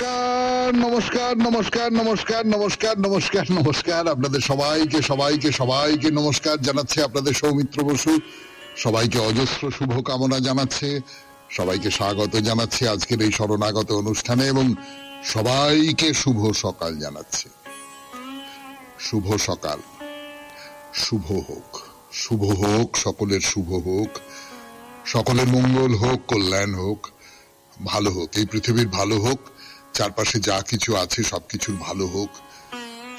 নমস্কার নমস্কার নমস্কার নমস্কার নমস্কার নমস্কার নমস্কার আপনাদের সবাইকে সবাইকে সবাইকে নমস্কার জানাচ্ছে আপনাদের সৌমিত্র বসু। সবাইকে অজস্র শুভকামনা জানাচ্ছে, সবাইকে স্বাগত জানাচ্ছে আজকের এই শরণাগত অনুষ্ঠানে এবং সবাইকে শুভ সকাল জানাচ্ছে। শুভ সকাল, শুভ হোক, শুভ হোক, সকলের শুভ হোক, সকলের মঙ্গল হোক, কল্যাণ হোক, ভালো হোক, এই পৃথিবীর ভালো হোক, চারপাশে যা কিছু আছে সবকিছুর ভালো হোক,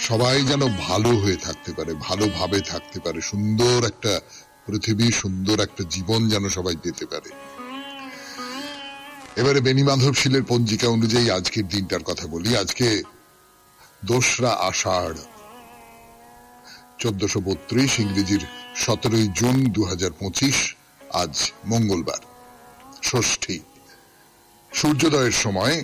সবাই যেন ভালো হয়ে থাকতে পারে, ভালোভাবে থাকতে পারে, সুন্দর একটা পৃথিবী, সুন্দর একটা জীবন যেন সবাই পেতে পারে। এবারে বেণীমাধব শীলের পঞ্জিকা অনুযায়ী আজকের দিনটার কথা বলি। আজকে 2রা আষাঢ় 1432, ইংরেজির 17ই জুন 2025, আজ মঙ্গলবার, ষষ্ঠী। সূর্যোদয়ের সময়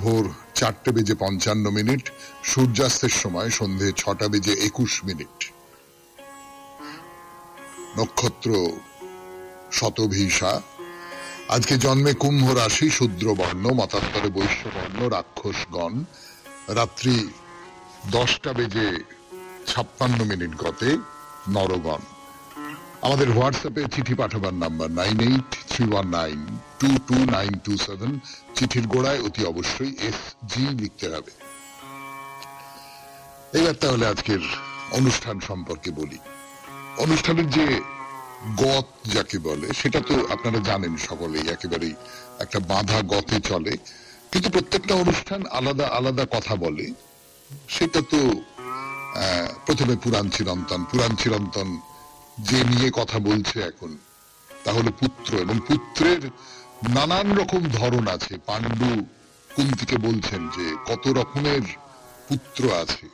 ভোর 4:55, সূর্যাস্তের সময় সন্ধে 6:21। নক্ষত্র শতভিষা। আজকে জন্মে কুম্ভ রাশি, শূদ্র বর্ণ, মতান্তরে বৈশ্য বর্ণ, রাক্ষসগণ। রাত্রি 10:56 গতে নরগণ। আমাদের হোয়াটসঅ্যাপে চিঠি পাঠাবার নাম্বার 9831922927। চিঠির গোড়ায় অতি অবশ্যই SG লিখতে হবে। এবার তাহলে আজকের অনুষ্ঠান সম্পর্কে বলি। অনুষ্ঠানের যে গত যাকে বলে সেটা তো আপনারা জানেন সকলেই, একেবারেই একটা বাঁধা গতে চলে, কিন্তু প্রত্যেকটা অনুষ্ঠান আলাদা আলাদা কথা বলে। সেটা তো প্রথমে পুরাণ চিরন্তন যে নিয়ে কথা বলছে এখন, তাহলে পুত্র, এবং পুত্রের নানান রকম ধরন আছে। পাণ্ডু কুন্তিকে বলছেন যে কত রকমের পুত্র আছে,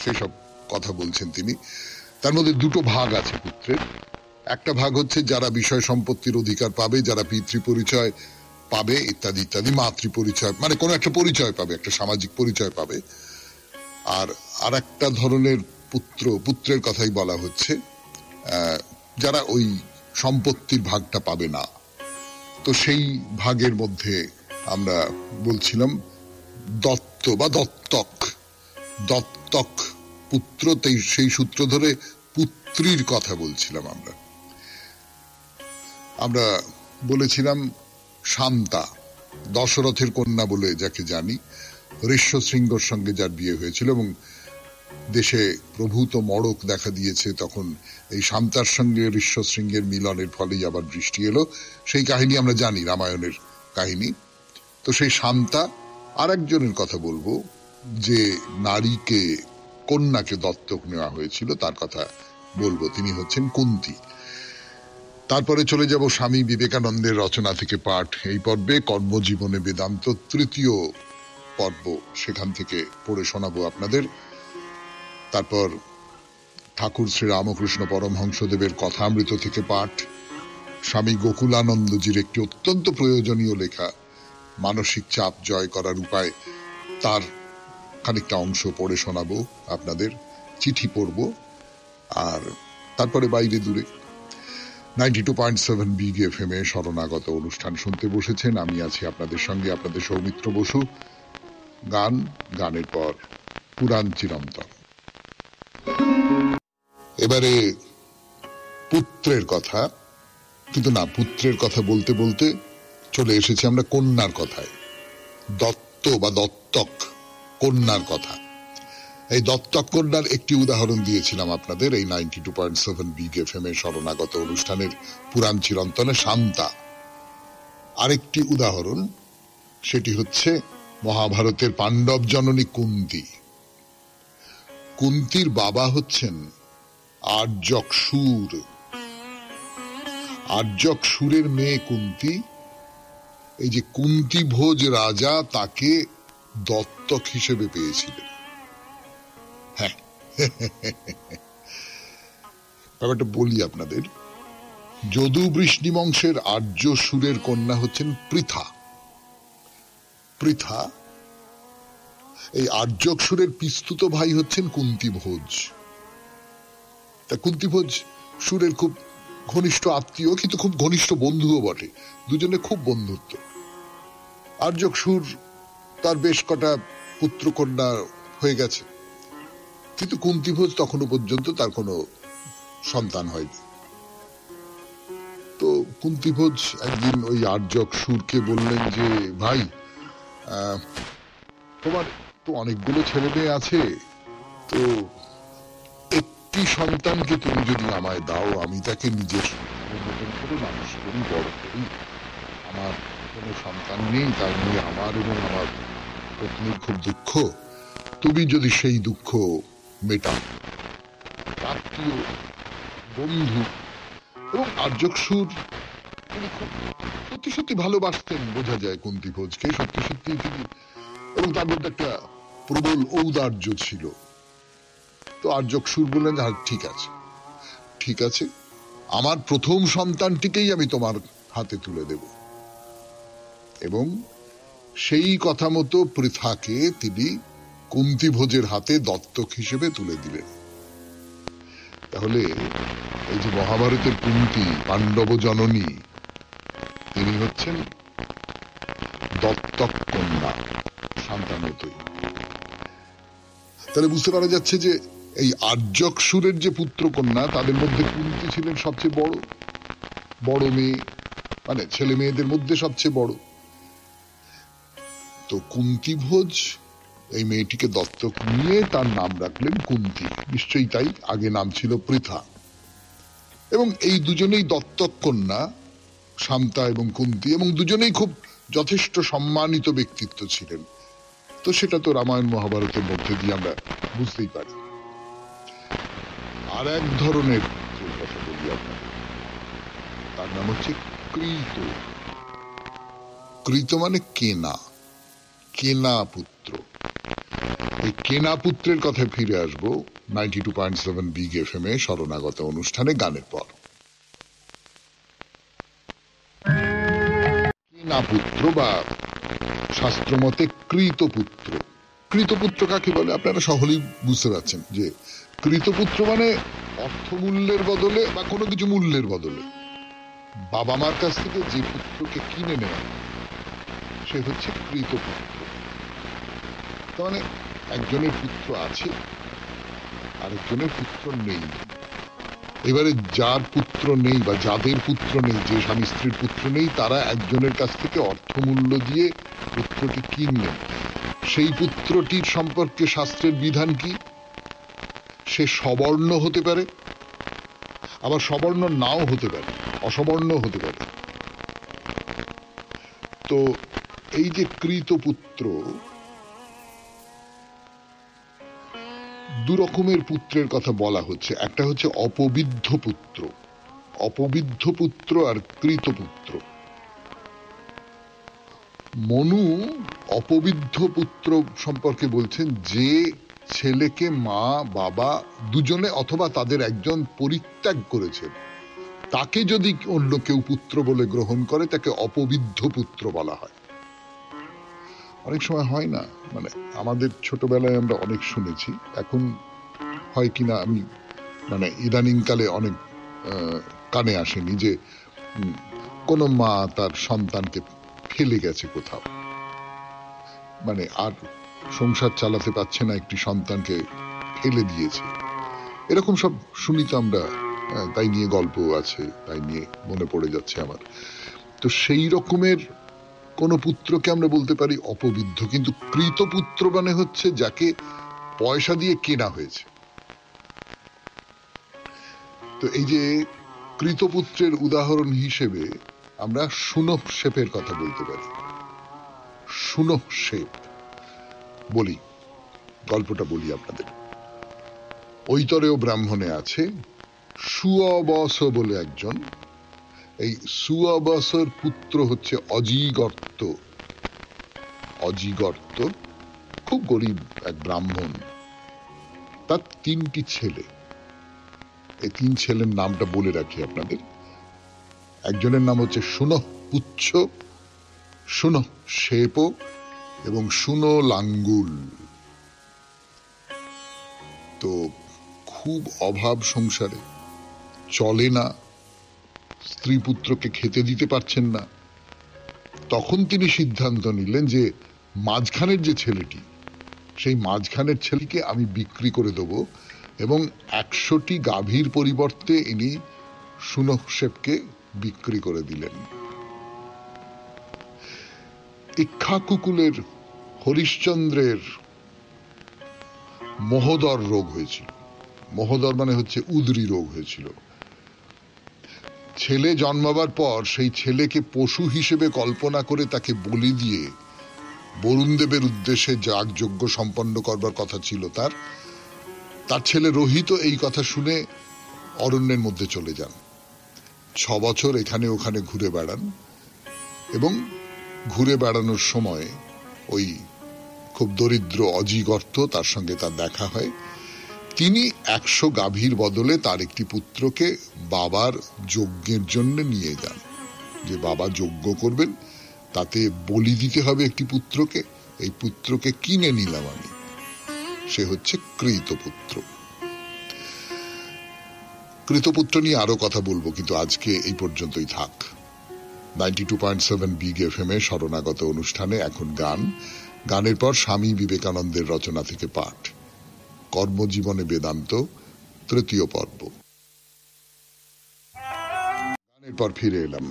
সেসব কথা বলছেন তিনি। তার মধ্যে দুটো ভাগ আছে পুত্রের। একটা ভাগ হচ্ছে যারা বিষয় সম্পত্তির অধিকার পাবে, যারা পিতৃ পরিচয় পাবে ইত্যাদি ইত্যাদি, মাতৃ পরিচয় মানে কোনো একটা পরিচয় পাবে, একটা সামাজিক পরিচয় পাবে। আর একটা ধরনের পুত্রের কথাই বলা হচ্ছে যারা ওই সম্পত্তির ভাগটা পাবে না। তো সেই ভাগের মধ্যে আমরা বলছিলাম দত্ত বা দত্তক পুত্র, সেই সূত্র ধরে পুত্রীর কথা বলছিলাম। আমরা বলেছিলাম শান্তা, দশরথের কন্যা বলে যাকে জানি, ঋষ্যশৃঙ্গর সঙ্গে যার বিয়ে হয়েছিল এবং দেশে প্রভূত মড়ক দেখা দিয়েছে, তখন এই শান্তার সঙ্গে ঋষ্যশৃঙ্গের মিলনের ফলেই আবার বৃষ্টি এলো। সেই কাহিনী আমরা জানি, রামায়ণের কাহিনী। তো সেই শান্তা। আর একজনের কথা বলবো যে নারীকে, কন্যাকে দত্তক নেওয়া হয়েছিল, তার কথা বলবো। তিনি হচ্ছেন কুন্তী। তারপরে চলে যাব স্বামী বিবেকানন্দের রচনা থেকে পাঠ, এই পর্বে কর্মজীবনে বেদান্ত, 3য় পর্ব, সেখান থেকে পড়ে শোনাবো আপনাদের। তারপর ঠাকুর শ্রী রামকৃষ্ণ পরমহংসদেবের কথামৃত থেকে পাঠ, স্বামী গোকুলানন্দজির একটি অত্যন্ত প্রয়োজনীয় লেখা মানসিক চাপ জয় করার উপায়, তার খানিকটা অংশ পড়ে শোনাবো আপনাদের। চিঠি পড়ব, আর তারপরে বাইরে দূরে 92.7 বিগ FM এ শরণাগত অনুষ্ঠান শুনতে বসেছেন। আমি আছি আপনাদের সঙ্গে, আপনাদের সৌমিত্র বসু। গানের পর পুরাণ চিরন্তন। এবারে পুত্রের কথা, কিন্তু না, পুত্রের কথা বলতে বলতে চলে এসেছি আমরা কন্যার কথায়। দত্ত বা দত্তক কন্যার কথা। এই দত্তক কন্যার একটি উদাহরণ দিয়েছিলাম আপনাদের এই 92.7 বিগ FM এর শরণাগত অনুষ্ঠানের পুরাণ চিরন্তনে, শান্তা। আরেকটি উদাহরণ, সেটি হচ্ছে মহাভারতের পাণ্ডব জননী কুন্তী। কুন্তীর বাবা হচ্ছেন আর্যক-সুর। আর্যক-সুরের মেয়ে কুন্তী। এই যে কুন্তী ভোজ রাজা তাকে দত্তক হিসেবে পেয়েছিলেন। হ্যাঁ, ব্যাপারটা বলি আপনাদের। যদু বৃষ্ণি বংশের আর্য সুরের কন্যা হচ্ছেন পৃথা। এই আর্যক সুরের পিস্তুত ভাই হচ্ছেন কুন্তী ভোজ। তা কুন্তী ভোজ সুরের খুব ঘনিষ্ঠ আত্মীয়, কিন্তু খুব ঘনিষ্ঠ বন্ধুও বটে। দুজনে খুব বন্ধুত্ব। আর্যক সুর তার বেশ কটা পুত্র কন্যা হয়ে গেছে, কিন্তু কুন্তিভোজ তখনও পর্যন্ত তার কোনো সন্তান হয়নি। তো কুন্তিভোজ একদিন ওই আর্যক সুরকে বললেন যে, ভাই, তোমার তো অনেকগুলো ছেলে মেয়ে আছে, তো একটি সন্তানকে তুমি যদি আমায় দাও, আমি তাকে নিজের মতন করে মানুষ করি, বড় করি। আমার কোনো সন্তান নেই, তাই নিয়ে আমার এবং আমার পত্নীর খুব দুঃখ। তুমি যদি সেই দুঃখ মেটাও। আত্মীয়, বন্ধু এবং আর্যক সুর তিনি খুব সত্যি সত্যি ভালোবাসতেন, বোঝা যায় কুন্তিভোজকে সত্যি সত্যি তিনি, এবং তার মধ্যে একটা প্রবল ঔদার্য ছিল। তো আর্যক সুর বললেন, ঠিক আছে, ঠিক আছে, আমার প্রথম সন্তানটিকেই আমি তোমার হাতে তুলে দেব। এবং সেই কথা মতো পৃথাকে তিনি কুন্তিভোজের হাতে দত্তক হিসেবে তুলে দিলেন। তাহলে এই যে মহাভারতের কুন্তি, পাণ্ডব জননী, তিনি হচ্ছেন দত্তক কন্যা সন্তানতই। তাহলে বুঝতে পারা যাচ্ছে যে এই আর্যক সুরের যে পুত্র কন্যা, তাদের মধ্যে কুন্তি ছিলেন সবচেয়ে বড় মেয়ে, মানে ছেলে মেয়েদের মধ্যে সবচেয়ে বড়। তো কুন্তিভোজ এই মেয়েটিকে দত্তক নিয়ে তার নাম রাখলেন কুন্তি, নিশ্চয়ই তাই। আগে নাম ছিল পৃথা। এবং এই দুজনেই দত্তক কন্যা, শান্তা এবং কুন্তি, এবং দুজনেই খুব যথেষ্ট সম্মানিত ব্যক্তিত্ব ছিলেন। তো সেটা তো রামায়ণ মহাভারতের মধ্যে দিয়ে আমরা বুঝতেই পারি। আর এক ধরনের কথা বলি আপনাকে, তার নাম হচ্ছে কৃত। কৃত মানে কেনা পুত্র। এই কেনা পুত্রের কথায় ফিরে আসবো 92.7 বিগ এফএম এ শরণাগত অনুষ্ঠানে গানের পর। কেনা পুত্র বা শাস্ত্রমতে কৃতপুত্র। কৃতপুত্র কাকে বলে আপনারা সকলেই বুঝতে পারছেন যে কৃতপুত্র মানে অর্থমূল্যের বদলে বা কোনো কিছু মূল্যের বদলে বাবা মার কাছ থেকে যে পুত্রকে কিনে নেওয়া, সে হচ্ছে কৃতপুত্র। তার মানে একজনের পুত্র আছে, আরেকজনের পুত্র নেই। এবারে যার পুত্র নেই বা যাদের পুত্র নেই, যে স্বামী স্ত্রীর পুত্র নেই, তারা একজনের কাছ থেকে অর্থমূল্য দিয়ে পুত্রটি কিনলেন। সেই পুত্রটির সম্পর্কে শাস্ত্রের বিধান কি? সে সবর্ণ হতে পারে, আবার সবর্ণ নাও হতে পারে, অসবর্ণ হতে পারে। তো এই যে কৃতপুত্র, দু রকমের পুত্রের কথা বলা হচ্ছে। একটা হচ্ছে অপবিদ্ধ পুত্র, অপবিদ্ধ পুত্র আর কৃতপুত্র। মনু অপবিদ্ধ পুত্র সম্পর্কে বলছেন, যে ছেলেকে মা বাবা দুজনে অথবা তাদের একজন পরিত্যাগ করেছেন, তাকে যদি অন্য কেউ পুত্র বলে গ্রহণ করে, তাকে অপবিদ্ধ পুত্র বলা হয়। অনেক সময় হয় না, মানে আমাদের ছোটবেলায় আমরা অনেক শুনেছি, এখন হয় কিনা আমি, মানে ইদানিং কালে অনেক কানে আসেনি, যে কোনো মা তার সন্তানকে ফেলে গেছে কোথাও, মানে আর সংসার চালাতে পারছে না, একটি সন্তানকে ফেলে দিয়েছে। এরকম সব শুনি তো আমরা, তাই নিয়ে গল্প আছে, তাই নিয়ে মনে পড়ে যাচ্ছে আমার। তো সেই রকমের কোন পুত্রকে আমরা বলতে পারি অপবিদ্ধ। কিন্তু কৃতপুত্র মানে হচ্ছে যাকে পয়সা দিয়ে কেনা হয়েছে। তো এই যে কৃতপুত্রের উদাহরণ হিসেবে আমরা সুনঃশেপের কথা বলতে পারি। সুনঃশেপ বলি, গল্পটা বলি আপনাদের। ঐতরেয় ব্রাহ্মণে আছে সুঅবস বলে একজন। এই সুঅবসের পুত্র হচ্ছে অজিগর্ত। অজিগর্ত খুব গরিব এক ব্রাহ্মণ, তার তিনটি ছেলে। এই তিন ছেলের নামটা বলে রাখি আপনাদের। একজনের নাম হচ্ছে সুনঃপুচ্ছ, সুনঃশেপ এবং সুনলাঙ্গুল। তো খুব অভাব সংসারে, চলে না, স্ত্রী পুত্রকে খেতে দিতে পারছেন না। তখন তিনি সিদ্ধান্ত নিলেন যে মাঝখানের যে ছেলেটি, সেই মাঝখানের ছেলেকে আমি বিক্রি করে দেব এবং 100টি গাভীর পরিবর্তে ইনি সুনখশেপকে বিক্রি করে দিলেন। ইক্ষ্বাকুকুলের হরিশ্চন্দ্রের মহোদর রোগ হয়েছিল। মহোদর মানে হচ্ছে উদরি রোগ হয়েছিল। ছেলে জন্মাবার পর সেই ছেলেকে পশু হিসেবে কল্পনা করে তাকে বলি দিয়ে বরুণদেবের উদ্দেশ্যে যাগযজ্ঞ সম্পন্ন করবার কথা ছিল তার ছেলে রোহিত এই কথা শুনে অরণ্যের মধ্যে চলে যান। 6 বছর এখানে ওখানে ঘুরে বেড়ান এবং ঘুরে বেড়ানোর সময় ওই খুব দরিদ্র অজিগর্ত তার সঙ্গে তার দেখা হয়। তিনি 100 গাভীর বদলে তার একটি পুত্রকে বাবার যজ্ঞের জন্য নিয়ে যান, যে বাবা যজ্ঞ করবেন, তাতে বলি দিতে হবে একটি পুত্রকে, এই পুত্রকে কিনে নিলাম আমি। সে হচ্ছে কৃতপুত্র। কৃতপুত্র নিয়ে আরো কথা বলবো, কিন্তু আজকে এই পর্যন্তই থাক। 92.7 বিগ FM এ শরণাগত অনুষ্ঠানে এখন গানের পর স্বামী বিবেকানন্দের রচনা থেকে পাঠ, কর্মজীবনে বেদান্ত, 3য় পর্ব। গানের পর ফিরে এলাম।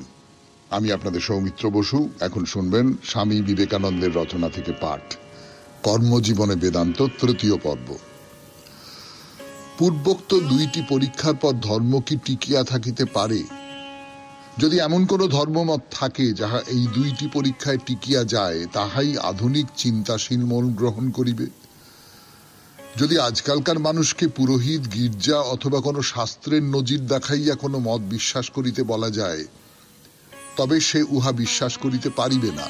আমি আপনাদের সৌমিত্র বসু। এখন শুনবেন স্বামী বিবেকানন্দের রচনা থেকে পাঠ, কর্মজীবনে বেদান্ত, 3য় পর্ব। পূর্বোক্ত 2টি পরীক্ষার পর ধর্ম কি টিকিয়া থাকিতে পারে? যদি এমন কোন ধর্মমত থাকে যাহা এই 2টি পরীক্ষায় টিকিয়া যায়, তাহাই আধুনিক চিন্তাশীল মন গ্রহণ করিবে। যদি আজকালকার মানুষকে পুরোহিত, গির্জা অথবা কোনো শাস্ত্রের নজির দেখাইয়া কোনো মত বিশ্বাস করিতে বলা যায়, তবে সে উহা বিশ্বাস করিতে পারিবে না।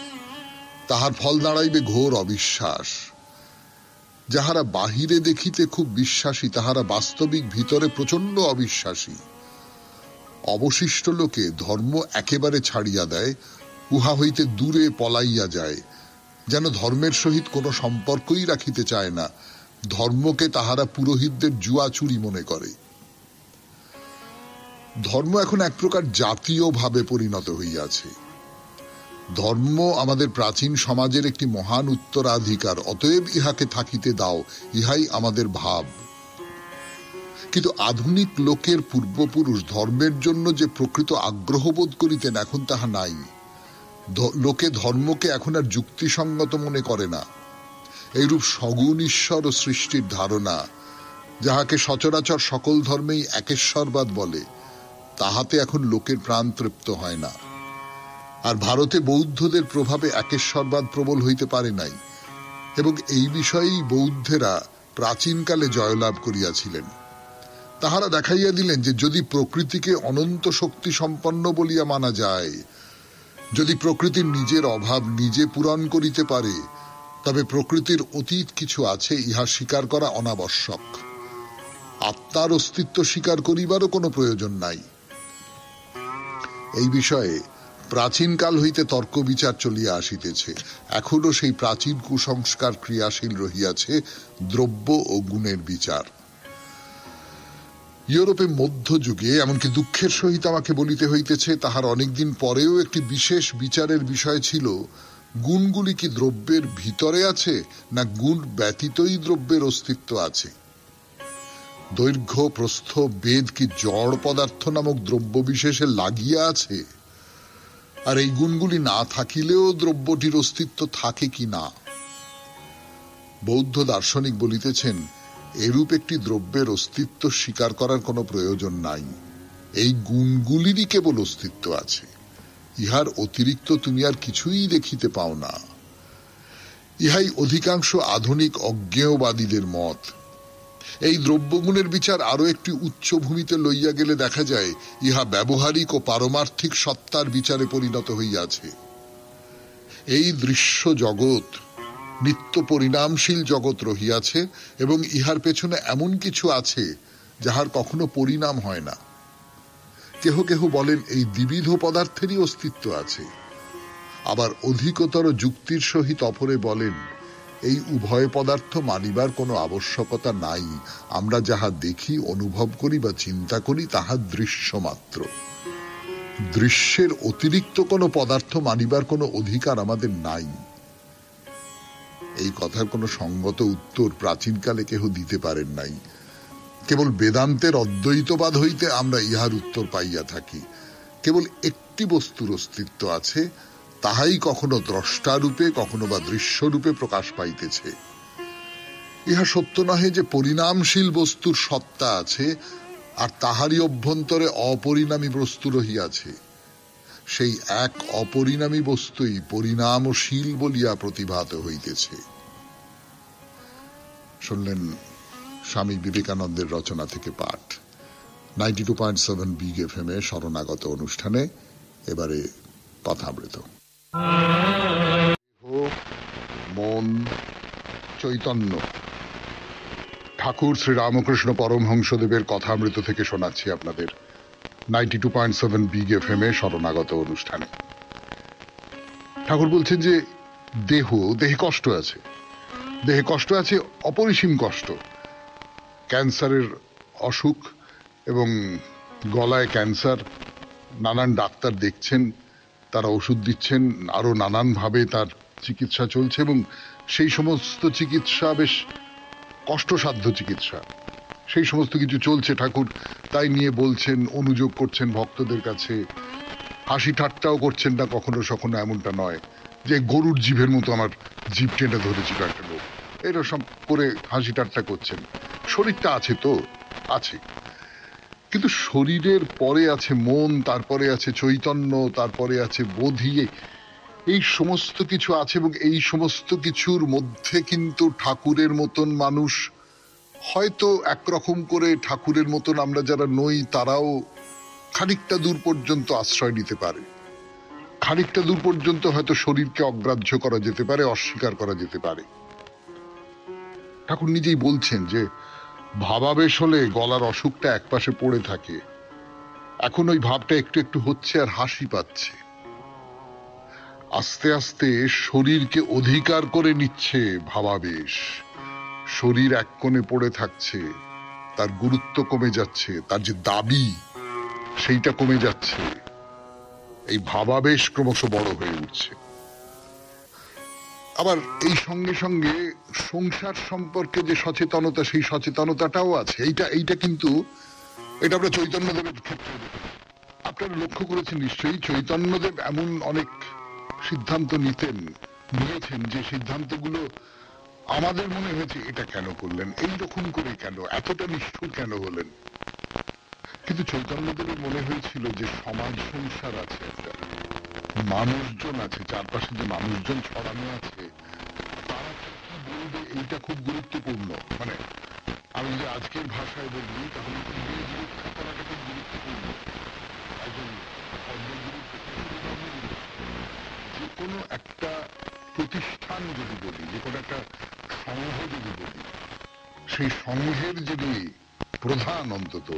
তাহার ফল দাঁড়াইবে ঘোর অবিশ্বাস। যাহারা বাহিরে দেখিতে খুব বিশ্বাসী, তাহারা বাস্তবিক ভিতরে প্রচন্ড অবিশ্বাসী। অবশিষ্ট লোকে ধর্ম একেবারে ছাড়িয়া দেয়, উহা হইতে দূরে পলাইয়া যায়, যেন ধর্মের সহিত কোনো সম্পর্কই রাখিতে চায় না। ধর্মকে তাহারা পুরোহিতদের জুয়াচুরি মনে করে। ধর্ম এখন এক প্রকার জাতীয় ভাবে পরিণত হইয়াছে। ধর্ম আমাদের প্রাচীন সমাজের একটি মহান উত্তরাধিকার, অতএব ইহাকে থাকিতে দাও, ইহাই আমাদের ভাব। কিন্তু আধুনিক লোকের পূর্বপুরুষ ধর্মের জন্য যে প্রকৃত আগ্রহ বোধ করিতেন, এখন তাহা নাই। লোকে ধর্মকে এখন আর যুক্তিসঙ্গত মনে করে না। এইরূপ সগুণ ঈশ্বর ও সৃষ্টির ধারণা, যাহাকে সচরাচর সকল ধর্মেই একেশ্বরবাদ বলে, তাহাতে এখন লোকের প্রাণ তৃপ্ত হয় না। আর ভারতে বৌদ্ধদের প্রভাবে একেশ্বরবাদ প্রবল হইতে পারে নাই, এবং এই বিষয়েই বৌদ্ধেরা প্রাচীনকালে জয়লাভ করিয়াছিলেন। তাহারা দেখাইয়া দিলেন যে যদি প্রকৃতিকে অনন্ত শক্তি সম্পন্ন বলিয়া মানা যায়, যদি প্রকৃতির নিজের অভাব নিজে পূরণ করিতে পারে, তবে প্রকৃতির অতীত কিছু আছে, ইহা স্বীকার করা অনাবশ্যক। আত্মার অস্তিত্ব স্বীকার করিবারও কোনো প্রয়োজন নাই। এই বিষয়ে প্রাচীনকাল হইতে তর্ক বিচার চলিয়া আসিতেছে। এখনো সেই প্রাচীন কুসংস্কার ক্রিয়াশীল রহিয়াছে, দ্রব্য ও গুণের বিচার। ইউরোপে মধ্যযুগে, এমনকি দুঃখের সহিত আমাকে বলিতে হইতেছে, তাহার অনেকদিন পরেও একটি বিশেষ বিচারের বিষয় ছিল, গুণগুলি কি দ্রব্যের ভিতরে আছে, না গুণ ব্যতীতই দ্রব্যের অস্তিত্ব আছে? দৈর্ঘ্য, প্রস্থ, বেদ কি জড় পদার্থ নামক দ্রব্য বিশেষে লাগিয়া আছে? আর এই গুণগুলি না থাকিলেও দ্রব্যটির অস্তিত্ব থাকে কি না? বৌদ্ধ দার্শনিক বলিতেছেন, এরূপ একটি দ্রব্যের অস্তিত্ব স্বীকার করার কোনো প্রয়োজন নাই। এই গুণগুলিরই কেবল অস্তিত্ব আছে, ইহার অতিরিক্ত তুমি আর কিছুই দেখিতে পাও না। ইহাই অধিকাংশ আধুনিক অজ্ঞেয়বাদীদের মত। এই দ্রব্যগুণের বিচার আরো একটি উচ্চ ভূমিতে লইয়া গেলে দেখা যায়, ইহা ব্যবহারিক ও পারমার্থিক সত্তার বিচারে পরিণত হইয়াছে। এই দৃশ্য জগৎ নিত্য পরিণামশীল জগৎ রহিয়াছে, এবং ইহার পেছনে এমন কিছু আছে যাহার কখনো পরিণাম হয় না। কেহ কেহ বলেন এই দ্বিবিধ পদার্থেরই অস্তিত্ব আছে, আবার অধিকতর যুক্তির সহিত অপরে বলেন এই উভয় পদার্থ মানিবার কোনো আবশ্যকতা নাই। আমরা যাহা দেখি, অনুভব করি বা চিন্তা করি, তাহা দৃশ্য মাত্র। দৃশ্যের অতিরিক্ত কোনো পদার্থ মানিবার কোনো অধিকার আমাদের নাই। এই কথার কোনো সঙ্গত উত্তর প্রাচীনকালে কেহ দিতে পারেন নাই। কেবল বেদান্তের অদ্বৈতবাদ হইতে আমরা ইহার উত্তর পাইয়া থাকি। কেবল একটি বস্তুর অস্তিত্ব আছে, তাহাই কখনো দ্রষ্টারূপে কখনো বা দৃশ্যরূপে প্রকাশ পাইতেছে। ইহা সত্য নহে যে পরিণামশীল বস্তুর সত্তা আছে আর তাহারই অভ্যন্তরে অপরিণামী বস্তু রহিয়াছে। সেই এক অপরিণামী বস্তুই পরিণামশীল বলিয়া প্রতিভাত হইতেছে। শুনলেন স্বামী বিবেকানন্দের রচনা থেকে পাঠ 92.7 বিগ এফএম এ শরণাগত অনুষ্ঠানে। এবারে কথামৃত। মন, চৈতন্য। ঠাকুর শ্রী রামকৃষ্ণ পরমহংসদেবের কথামৃত থেকে শোনাচ্ছি আপনাদের 92.7 বিগ এফএম এ শরণাগত অনুষ্ঠানে। ঠাকুর বলছেন যে দেহে কষ্ট আছে, দেহে কষ্ট আছে, অপরিসীম কষ্ট। ক্যান্সারের অসুখ এবং গলায় ক্যান্সার, নানান ডাক্তার দেখছেন, তারা ওষুধ দিচ্ছেন, আরো নানানভাবে তার চিকিৎসা চলছে এবং সেই সমস্ত চিকিৎসা বেশ কষ্টসাধ্য চিকিৎসা, সেই সমস্ত কিছু চলছে। ঠাকুর তাই নিয়ে বলছেন, অনুযোগ করছেন ভক্তদের কাছে, হাসি ঠাট্টাও করছেন না কখনো সখনো, এমনটা নয় যে গরুর জিভের মতো আমার জিভ টেনে ধরেছিল একটা লোক, এরকম করে হাসি ঠাট্টা করছেন। শরীরটা আছে তো আছে, কিন্তু শরীরের পরে আছে মন, তারপরে আছে চৈতন্য, তারপরে আছে বোধি, এই সমস্ত কিছু আছে। এবং এই সমস্ত কিছুর মধ্যে কিন্তু ঠাকুরের মতন মানুষ, হয়তো একরকম করে ঠাকুরের মতন আমরা যারা নই তারাও খানিকটা দূর পর্যন্ত আশ্রয় নিতে পারে, খানিকটা দূর পর্যন্ত হয়তো শরীরকে অগ্রাহ্য করা যেতে পারে, অস্বীকার করা যেতে পারে। ঠাকুর নিজেই বলছেন যে ভাবাবেশ হলে গলার অসুখটা একপাশে পড়ে থাকে, এখন ওই ভাবটা একটু একটু হচ্ছে আর হাসি পাচ্ছে। আস্তে আস্তে শরীরকে অধিকার করে নিচ্ছে ভাবাবেশ, শরীর এক কোণে পড়ে থাকছে, তার গুরুত্ব কমে যাচ্ছে, তার যে দাবি সেইটা কমে যাচ্ছে, এই ভাবাবেশ ক্রমশ বড় হয়ে উঠছে। আবার এই সঙ্গে সঙ্গে সংসার সম্পর্কে যে সচেতনতা, সেই সচেতনতাটাও আছে। এইটা কিন্তু এটা আমরা চৈতন্যদেবের ক্ষেত্রে আপনারা লক্ষ্য করেছেন নিশ্চয়ই। চৈতন্যদেব এমন অনেক সিদ্ধান্ত নিয়েছেন যে সিদ্ধান্তগুলো আমাদের মনে হয়েছে এটা কেন করলেন, এইরকম করে কেন, এতটা নিষ্ঠুর কেন হলেন। কিন্তু চৈতন্যদেবের মনে হয়েছিল যে সমাজ সংসার আছে, একটা মানুষজন আছে, চারপাশে যে মানুষজন ছড়ানো আছে, তারা কি বলবে এইটা খুব গুরুত্বপূর্ণ। মানে আমি যদি আজকের ভাষায় বলি তাহলে বীজ রক্ষা করাটা খুব গুরুত্বপূর্ণ। একজন যে কোনো একটা প্রতিষ্ঠান যদি বলি, যে কোনো একটা সংঘ যদি বলি, সেই সংঘের যিনি প্রধান, অন্তত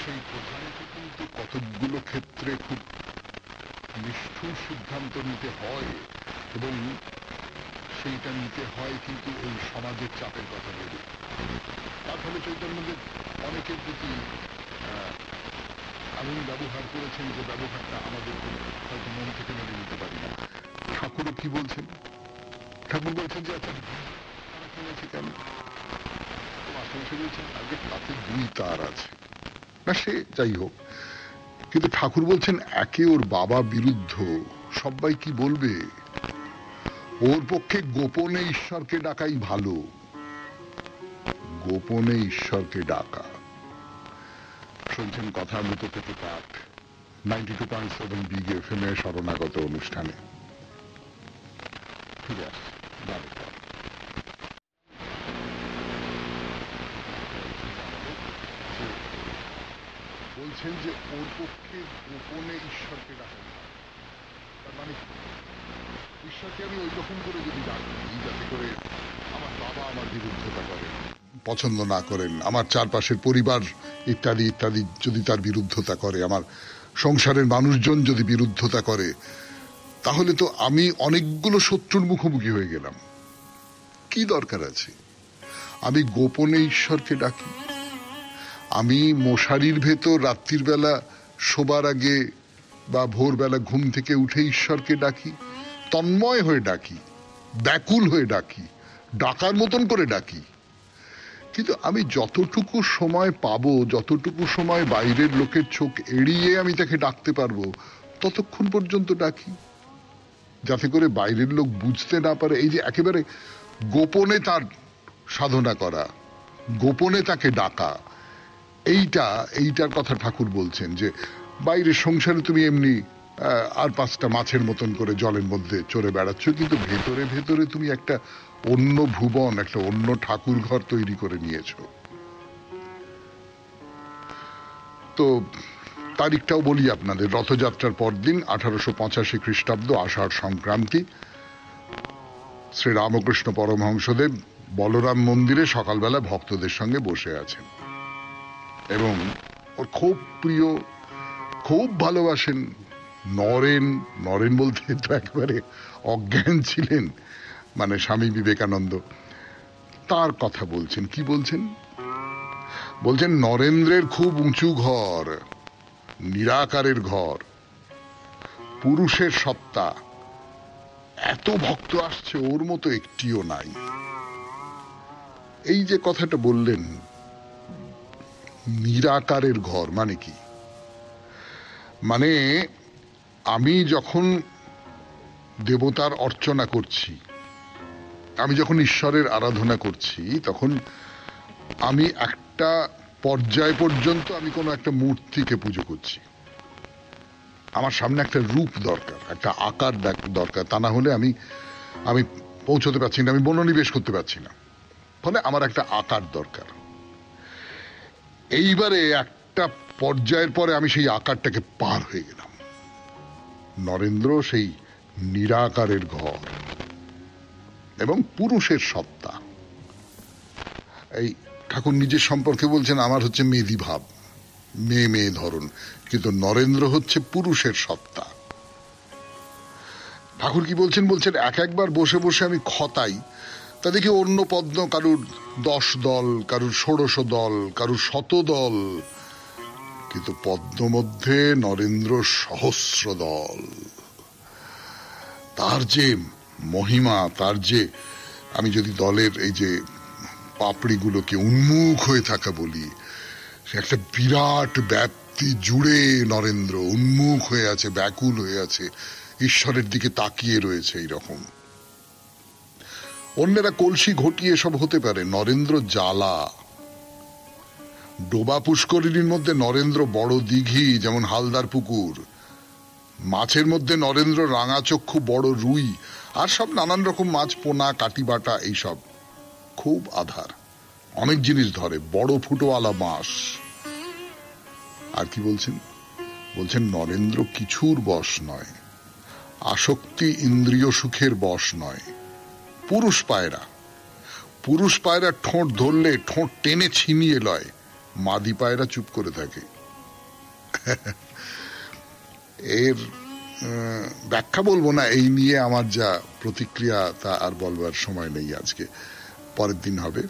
সেই প্রধানকে কিন্তু কতগুলো ক্ষেত্রে খুব নিষ্ঠুর সিদ্ধান্ত নিতে হয়, এবং সেইটা নিতে হয় কিন্তু এই সমাজের চাপের কথা ভেবে। তার ফলে চৈতন্যদেব অনেকের প্রতি এমন ব্যবহার করেছেন যে ব্যবহারটা আমাদের হয়তো মন থেকে মেনে নিতে পারি না। ঠাকুরও কি বলছেন? ঠাকুর বলছেন যে আচ্ছা কিনেছে কেন, মাস্টারমশাই বলছেন আগে তাতে 2 তার আছে না, সে যাই হোক। কিন্তু ঠাকুর বলছেন একে ওর বাবা বিরুদ্ধ, সবাই কি বলবে, ওর পক্ষে গোপনে ঈশ্বরকে ডাকাই ভালো, গোপনে ঈশ্বরকে ডাকা। শুনছেন কথামৃত থেকে পাঠ 92.7 বিগ এফএম এ শরণাগত অনুষ্ঠানে। ফিরে আসছে বলছেন যে ওর পক্ষে গোপনে ঈশ্বরকে ডাকা, তার মানে ঈশ্বরকে আমি ওই রকম করে যদি ডাকি যাতে করে আমার বাবা আমার বিরুদ্ধতা করেন, পছন্দ না করেন, আমার চারপাশের পরিবার ইত্যাদি ইত্যাদি যদি তার বিরুদ্ধতা করে, আমার সংসারের মানুষজন যদি বিরুদ্ধতা করে, তাহলে তো আমি অনেকগুলো শত্রুর মুখোমুখি হয়ে গেলাম। কি দরকার আছে আমি গোপনে ঈশ্বরকে ডাকি? আমি মশারির ভেতর রাত্রির বেলা শোবার আগে বা ভোরবেলা ঘুম থেকে উঠে ঈশ্বরকে ডাকি, তন্ময় হয়ে ডাকি, ব্যাকুল হয়ে ডাকি, ডাকার মতন করে ডাকি। কিন্তু আমি যতটুকু সময় পাবো, যতটুকু সময় বাইরের লোকের চোখ এড়িয়ে আমি তাকে ডাকতে পারবো, ততক্ষণ পর্যন্ত ডাকি, যাতে করে বাইরের লোক বুঝতে না পারে। এই যে একেবারে গোপনে তার সাধনা করা, গোপনে তাকে ডাকা, এইটার কথা ঠাকুর বলছেন যে বাইরের সংসারে তুমি এমনি আর পাঁচটা মাছের মতন করে জলের মধ্যে চড়ে বেড়াচ্ছ, কিন্তু ভেতরে ভেতরে তুমি একটা অন্য ভুবন, একটা অন্য ঠাকুর ঘর তৈরি করে নিয়েছ। তো তারিখটাও বলি আপনাদের। রথযাত্রার পরদিন 1885 খ্রিস্টাব্দ, আষাঢ় সংক্রান্তি, শ্রী রামকৃষ্ণ পরমহংসদেব বলরাম মন্দিরে সকালবেলা ভক্তদের সঙ্গে বসে আছেন এবং ওর খুব প্রিয়, খুব ভালোবাসেন নরেন। নরেন বলতে তো একেবারে অজ্ঞান ছিলেন, মানে স্বামী বিবেকানন্দ। তার কথা বলছেন। কি বলছেন? বলছেন নরেন্দ্রের খুব উঁচু ঘর, নিরাকারের ঘর, পুরুষের সত্তা, এত ভক্ত আসছে ওর মতো একটিও নাই। এই যে কথাটা বললেন নিরাকারের ঘর, মানে কি? মানে আমি যখন দেবতার অর্চনা করছি, আমি যখন ঈশ্বরের আরাধনা করছি, তখন আমি একটা পর্যায় পর্যন্ত আমি কোনো একটা মূর্তিকে পুজো করছি। আমার সামনে একটা রূপ দরকার, একটা আকার দরকার, তা না হলে আমি পৌঁছতে পারছি না, আমি মনোনিবেশ করতে পারছি না। ফলে আমার একটা আকার দরকার। এইবারে একটা পর্যায়ের পরে আমি সেই আকারটাকে পার হয়ে গেলাম। নরেন্দ্র সেই নিরাকারের ঘর এবং পুরুষের সত্তা। এই ঠাকুর নিজের সম্পর্কে বলছেন আমার হচ্ছে মেদি ভাব, মেয়ে মেয়ে ধরন, কিন্তু নরেন্দ্র হচ্ছে পুরুষের সত্তা। ঠাকুর কি বলছেন? বলছেন একবার বসে বসে আমি খতাই, তা দেখি অন্য পদ্ম কারুর 10 দল, কারুর 16 দল, কারুর 100 দল, কিন্তু পদ্ম মধ্যে নরেন্দ্র সহস্র দল। তার যে মহিমা, তার যে, আমি যদি দলের এই যে পাপড়িগুলোকে উন্মুখ হয়ে থাকা বলি, সে একটা বিরাট ব্যাপ্তি জুড়ে নরেন্দ্র উন্মুখ হয়ে আছে, ব্যাকুল হয়ে আছে, ঈশ্বরের দিকে তাকিয়ে রয়েছে। এইরকম অন্যেরা কলসি ঘটিয়ে সব হতে পারে, নরেন্দ্র জ্বালা। ডোবা পুষ্করিণীর মধ্যে নরেন্দ্র বড় দিঘি, যেমন হালদার পুকুর। মাছের মধ্যে নরেন্দ্র রাঙাচক্ষু বড় রুই, আর সব নানান রকম মাছ, পোনা, কাটিবাটা, এইসব খুব আধার, অনেক জিনিস ধরে, বড় ফুটোওয়ালা মাছ। আর কি বলছেন? বলছেন নরেন্দ্র কিছুর বশ নয়, আসক্তি ইন্দ্রিয় সুখের বশ নয়। পুরুষ পায়রা, পুরুষ পায়রা ঠোঁট ধরলে ঠোঁট টেনে ছিনিয়ে লয়, মাদি পায়রা চুপ করে থাকে। এর ব্যাখ্যা বলবো না, এই নিয়ে আমার যা প্রতিক্রিয়া তা আর বলবার সময় নেই আজকে, পরের দিন হবে।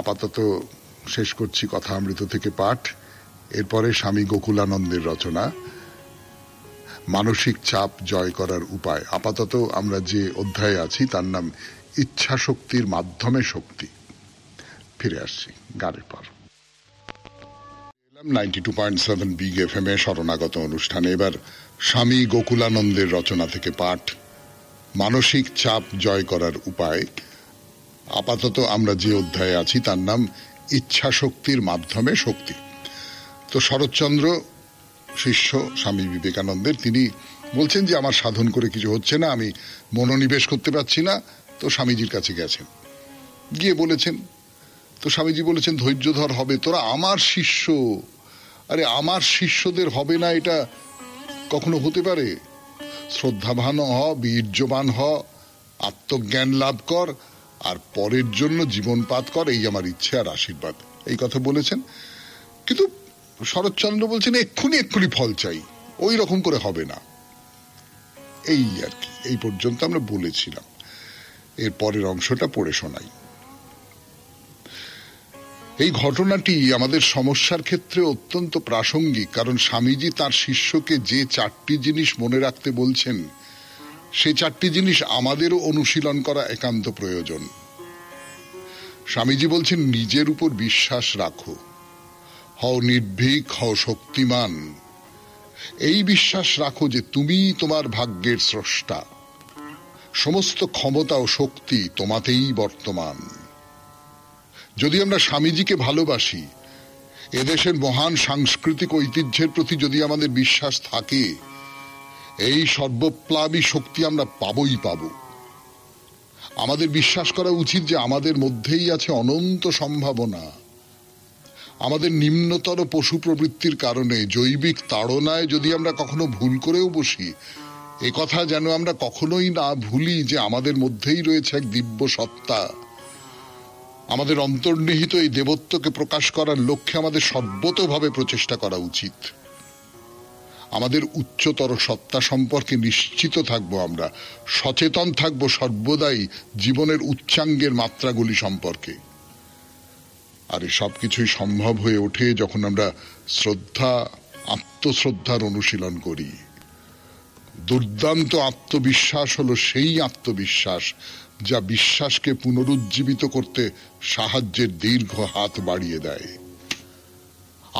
আপাতত শেষ করছি কথামৃত থেকে পাঠ। এরপরে স্বামী গোকুলানন্দের রচনা মানসিক চাপ জয় করার উপায়। আপাতত আমরা যে অধ্যায়ে আছি তার নাম ইচ্ছা শক্তির মাধ্যমে শক্তি। ফিরে আসছি গানের পর। 92.7 বিগ এফএম এ শরণাগত অনুষ্ঠানে এবার স্বামী গোকুলানন্দের রচনা থেকে পাঠ মানসিক চাপ জয় করার উপায়। আপাতত আমরা যে অধ্যায়ে আছি তার নাম ইচ্ছা শক্তির মাধ্যমে শক্তি। তো শরৎচন্দ্র শিষ্য স্বামী বিবেকানন্দের, তিনি বলছেন যে আমার সাধন করে কিছু হচ্ছে না, আমি মনোনিবেশ করতে পারছি না। তো স্বামীজির কাছে গেছেন, গিয়ে বলেছেন, তো স্বামীজি বলেছেন ধৈর্য ধর, হবে, তোরা আমার শিষ্য। আরে আমার শিষ্যদের হবে না এটা কখনো হতে পারে? শ্রদ্ধাবান হ, বীর্যবান হ, আত্মজ্ঞান লাভ কর, আর পরের জন্য জীবনপাত কর, এই আমার ইচ্ছে আর আশীর্বাদ। এই কথা বলেছেন। কিন্তু শরৎচন্দ্র বলছেন এক্ষুনি ফল চাই, ওই রকম করে হবে না। এই আর কি, এই পর্যন্ত আমরা বলেছিলাম। এর পরের অংশটা পড়ে শোনাই। এই ঘটনাটি আমাদের সমস্যার ক্ষেত্রে অত্যন্ত প্রাসঙ্গিক, কারণ স্বামীজি তার শিষ্যকে যে 4টি জিনিস মনে রাখতে বলছেন সে চারটি জিনিস আমাদেরও অনুশীলন করা একান্ত প্রয়োজন। স্বামীজি বলছেন, নিজের উপর বিশ্বাস রাখো, হও নির্ভীক, হও শক্তিমান। এই বিশ্বাস রাখো যে তুমি তোমার ভাগ্যের স্রষ্টা, সমস্ত ক্ষমতা ও শক্তি তোমাতেই বর্তমান। যদি আমরা স্বামীজিকে ভালোবাসি, এদেশের মহান সাংস্কৃতিক ঐতিহ্যের প্রতি যদি আমাদের বিশ্বাস থাকে, এই সর্বপ্লাবী শক্তি আমরা পাবই পাব। আমাদের বিশ্বাস করা উচিত যে আমাদের মধ্যেই আছে অনন্ত সম্ভাবনা। আমাদের নিম্নতর পশু প্রবৃত্তির কারণে, জৈবিক তাড়নায় যদি আমরা কখনো ভুল করেও বসি, এ কথা যেন আমরা কখনোই না ভুলি যে আমাদের মধ্যেই রয়েছে এক দিব্য সত্তা। আমাদের অন্তর্নিহিত এই দেবত্বকে প্রকাশ করার লক্ষ্যে আমাদের সর্বতোভাবে প্রচেষ্টা করা উচিত। আমাদের উচ্চতর সত্তা সম্পর্কে নিশ্চিত থাকবো, আমরা সচেতন থাকবো সর্বদাই জীবনের উচ্চাঙ্গের মাত্রাগুলি সম্পর্কে। আর এই সবকিছুই সম্ভব হয়ে ওঠে যখন আমরা আত্মশ্রদ্ধার অনুশীলন করি। দুর্দান্ত আত্মবিশ্বাস হলো সেই আত্মবিশ্বাস যা বিশ্বাসকে পুনরুজ্জীবিত করতে সাহায্যের দীর্ঘ হাত বাড়িয়ে দেয়।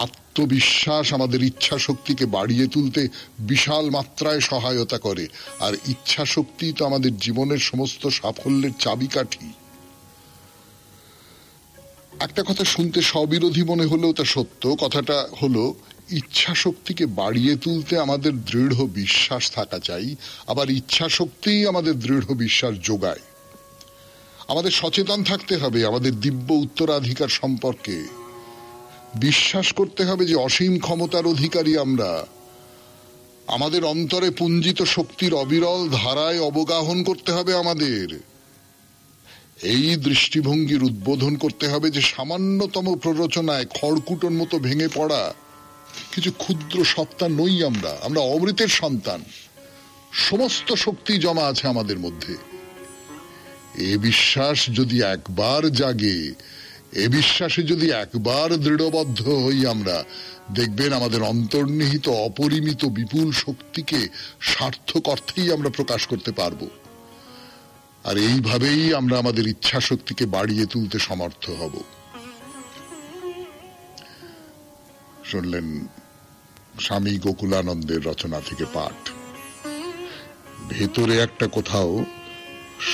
আত্মবিশ্বাস আমাদের ইচ্ছা শক্তিকে বাড়িয়ে তুলতে বিশাল মাত্রায় সহায়তা করে, আর ইচ্ছা শক্তি তো আমাদের জীবনের সমস্ত সাফল্যের চাবিকাঠি। একটা কথা শুনতে স্ববিরোধী মনে হলেও তা সত্য। কথাটা হলো, ইচ্ছা শক্তিকে বাড়িয়ে তুলতে আমাদের দৃঢ় বিশ্বাস থাকা চাই, আবার ইচ্ছা শক্তিই আমাদের দৃঢ় বিশ্বাস যোগায়। আমাদের সচেতন থাকতে হবে আমাদের দিব্য উত্তরাধিকার সম্পর্কে। বিশ্বাস করতে হবে যে অসীম ক্ষমতার অধিকারী আমরা। আমাদের অন্তরে পুঞ্জিত শক্তির অবিরল ধারায় অবগাহন করতে হবে আমাদের। এই দৃষ্টিভঙ্গির উদ্বোধন করতে হবে যে সামান্যতম প্ররোচনায় খড়কুটোর মতো ভেঙে পড়া কিছু ক্ষুদ্র সত্তা নই আমরা। আমরা অমৃতের সন্তান। সমস্ত শক্তি জমা আছে আমাদের মধ্যে। এ বিশ্বাস যদি একবার জাগে, এ বিশ্বাসে যদি একবার দৃঢ়বদ্ধ হই আমরা, দেখবেন আমাদের অন্তর্নিহিত অপরিমিত বিপুল শক্তিকে সার্থক অর্থেই আমরা প্রকাশ করতে পারব। আর এইভাবেই আমরা আমাদের ইচ্ছা শক্তিকে বাড়িয়ে তুলতে সমর্থ হব। শুনলেন স্বামী গোকুলানন্দের রচনা থেকে পাঠ। ভেতরে একটা কোথাও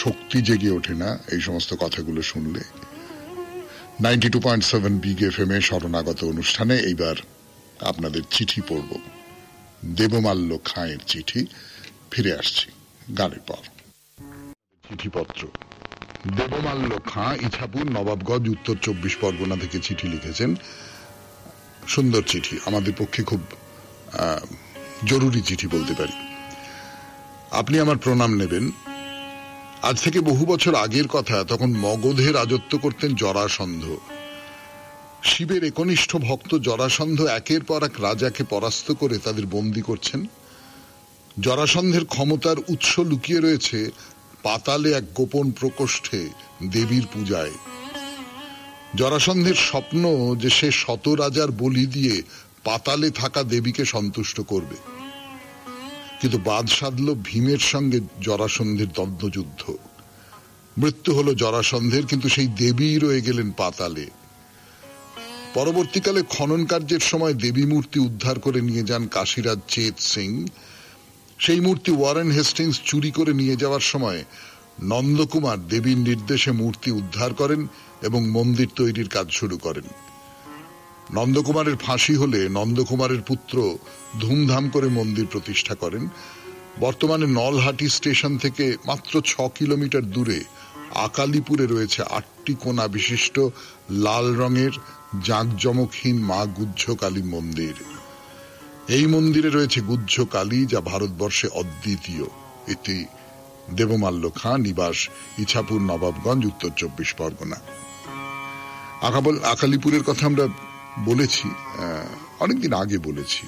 শক্তি জেগে ওঠে না এই সমস্ত কথাগুলো শুনলে? 92.7 বিগ এফএম এ শরণাগত অনুষ্ঠানে এইবার আপনাদের চিঠি পড়ব। দেবমাল্য খাঁয়ের চিঠি। ফিরে আসছি গানের পর। চিঠিপত্র। দেবমাল্য খাঁ, ইছাপুর, নবাবগঞ্জ, উত্তর 24 পরগনা থেকে চিঠি লিখেছেন। সুন্দর চিঠি, আমাদের পক্ষে খুব জরুরি চিঠি বলতে পারি। আপনি আমার প্রণাম নেবেন। আজ থেকে বহু বছর আগের কথা। তখন মগধে রাজত্ব করতেন জরাসন্ধ। শিবের একনিষ্ঠ ভক্ত জরাসন্ধ একের পর এক রাজাকে পরাস্ত করে তাদের বন্দী করছেন। জরাসন্ধের ক্ষমতার উৎস লুকিয়ে রয়েছে পাতালে এক গোপন প্রকোষ্ঠে দেবীর পূজায়। জরাসন্ধের স্বপ্ন যে সে শত রাজার বলি দিয়ে পাতালে থাকা দেবীকে সন্তুষ্ট করবে। কিন্তু বাদ সাধল ভীমের সঙ্গে জরাসন্ধের দ্বন্দ্বযুদ্ধ। মৃত্যু হলো জরাসন্ধের, কিন্তু সেই দেবী রয়ে গেলেন পাতালে। পরবর্তীকালে খনন কার্যের সময় দেবী মূর্তি উদ্ধার করে নিয়ে যান কাশীরাজ চেত সিং। সেই মূর্তি ওয়ারেন হেস্টিংস চুরি করে নিয়ে যাওয়ার সময় নন্দকুমার দেবীর নির্দেশে মূর্তি উদ্ধার করেন এবং মন্দির তৈরির কাজ শুরু করেন। নন্দকুমারের ফাঁসি হলে নন্দকুমারের পুত্র ধুমধাম করে মন্দির প্রতিষ্ঠা করেন। বর্তমানে নলহাটি স্টেশন থেকে মাত্র 6 কিলোমিটার দূরে আকালিপুরে রয়েছে 8টি কোণা বিশিষ্ট লাল রঙের জাঁকজমকহীন মা গুহ্যকালী মন্দির। এই মন্দিরে রয়েছে গুহ্যকালী, যা ভারতবর্ষে অদ্বিতীয়। এটি দেবমাল্য খাঁ, নিবাস ইছাপুর, নবাবগঞ্জ, উত্তর 24 পরগনা। আকালিপুরের কথা আমরা বলেছি, অনেকদিন আগে বলেছি।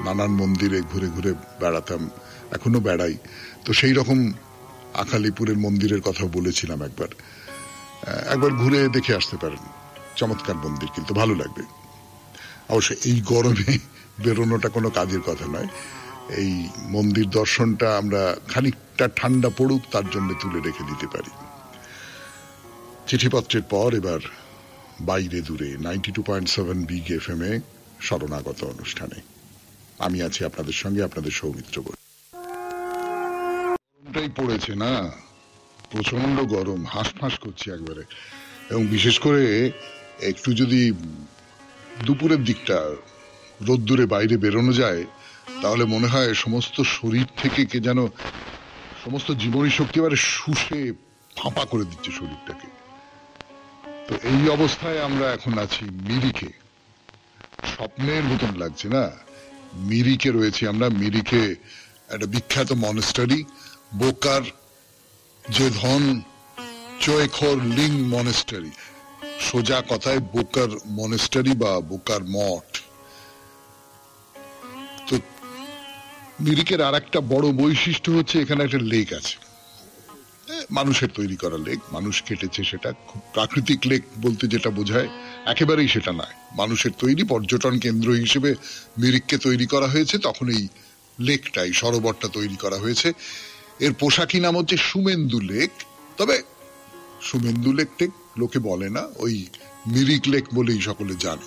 নানান মন্দিরে ঘুরে ঘুরে বেড়াতাম, এখনো বেড়াই। তো সেই রকম আকালিপুরের মন্দিরের কথা বলেছিলাম। একবার ঘুরে দেখে আসতে পারেন। চমৎকার মন্দির, কিন্তু ভালো লাগবে। অবশ্য এই গরমে বেরোনোটা কোনো কাজের কথা নয়। এই মন্দির দর্শনটা আমরা খানিকটা ঠান্ডা পড়ুক তার জন্য তুলে রেখে দিতে পারি। চিঠিপত্রের পর এবার বাইরে দূরে 92.7 বিগ এফএম এ শরণাগত অনুষ্ঠানে আমি আছি আপনাদের সঙ্গে, আপনাদের সৌমিত্র বলে। গরমটাই পড়েছে না, প্রচন্ড গরম, হাঁসফাঁস করছে একবারে। এবং বিশেষ করে একটু যদি দুপুরের দিকটা রোদ্দুরে বাইরে বেরোনো যায় তাহলে মনে হয় সমস্ত শরীর থেকে কে যেন সমস্ত জীবনী শক্তি এবারে শুষে ফাঁপা করে দিচ্ছে শরীরটাকে। তো এই অবস্থায় আমরা এখন আছি মিরিকে। স্বপ্নের মতন লাগছে না? মিরিকে রয়েছে আমরা। মিরিকে একটা বিখ্যাত মনেস্টারি, বোকার জেধন চোয়েখর লিং মনেস্টারি, সোজা কথায় বোকার মনেস্টারি বা বোকার মঠ। তো মিরিকের আর একটা বড় বৈশিষ্ট্য হচ্ছে এখানে একটা লেক আছে, মানুষের তৈরি করা লেক, মানুষ কেটেছে। সেটা খুব প্রাকৃতিক লেক বলতে যেটা বোঝায় একেবারেই সেটা নয়, মানুষের তৈরি। পর্যটন কেন্দ্র হিসেবে মিরিককে তৈরি করা হয়েছে, তখন এই লেকটাই সরোবরটা তৈরি করা হয়েছে। এর পোশাকি নাম হচ্ছে সুমেন্দু লেক। তবে সুমেন্দু লেক টেক লোকে বলে না, ওই মিরিক লেক বলেই সকলে জানে।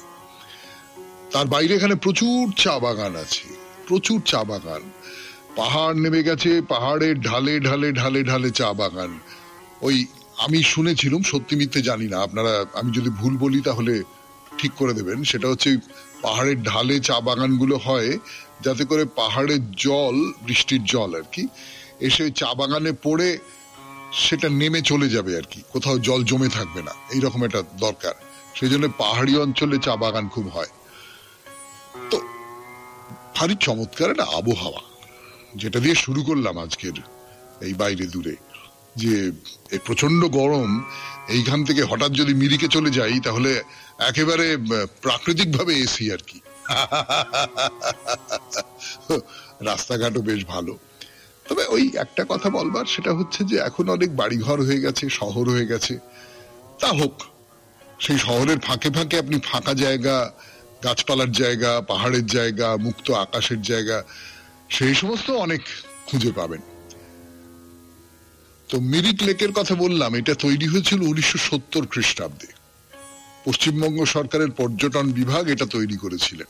তার বাইরে এখানে প্রচুর চা বাগান আছে, প্রচুর চা বাগান। পাহাড় নেমে গেছে, পাহাড়ের ঢালে ঢালে ঢালে ঢালে চা বাগান। ওই আমি শুনেছিলাম, সত্যি মিথ্যে জানি না, আপনারা আমি যদি ভুল বলি তাহলে ঠিক করে দেবেন। সেটা হচ্ছে পাহাড়ের ঢালে চা বাগানগুলো হয় যাতে করে পাহাড়ের জল, বৃষ্টির জল আর কি, এসে চা বাগানে পড়ে সেটা নেমে চলে যাবে আর কি, কোথাও জল জমে থাকবে না, এইরকম একটা দরকার। সেই জন্য পাহাড়ি অঞ্চলে চা বাগান খুব হয়। তো ভারী চমৎকার একটা আবহাওয়া, যেটা দিয়ে শুরু করলাম আজকের এই বাইরে দূরে, যে এই প্রচন্ড গরম, এইখান থেকে হঠাৎ যদি মিরিকে চলে যাই তাহলে একেবারে প্রাকৃতিক ভাবে এসি আর কি। রাস্তাঘাটও বেশ ভালো। তবে ওই একটা কথা বলবার, সেটা হচ্ছে যে এখন অনেক বাড়িঘর হয়ে গেছে, শহর হয়ে গেছে। তা হোক, সেই শহরের ফাঁকে ফাঁকে আপনি ফাঁকা জায়গা, গাছপালার জায়গা, পাহাড়ের জায়গা, মুক্ত আকাশের জায়গা, সেই সমস্ত অনেক খুঁজে পাবেন। তো মিরিক লেকের কথা বললাম, এটা তৈরি হয়েছিল 1970 খ্রিস্টাব্দে। পশ্চিমবঙ্গ সরকারের পর্যটন বিভাগ এটা তৈরি করেছিলেন।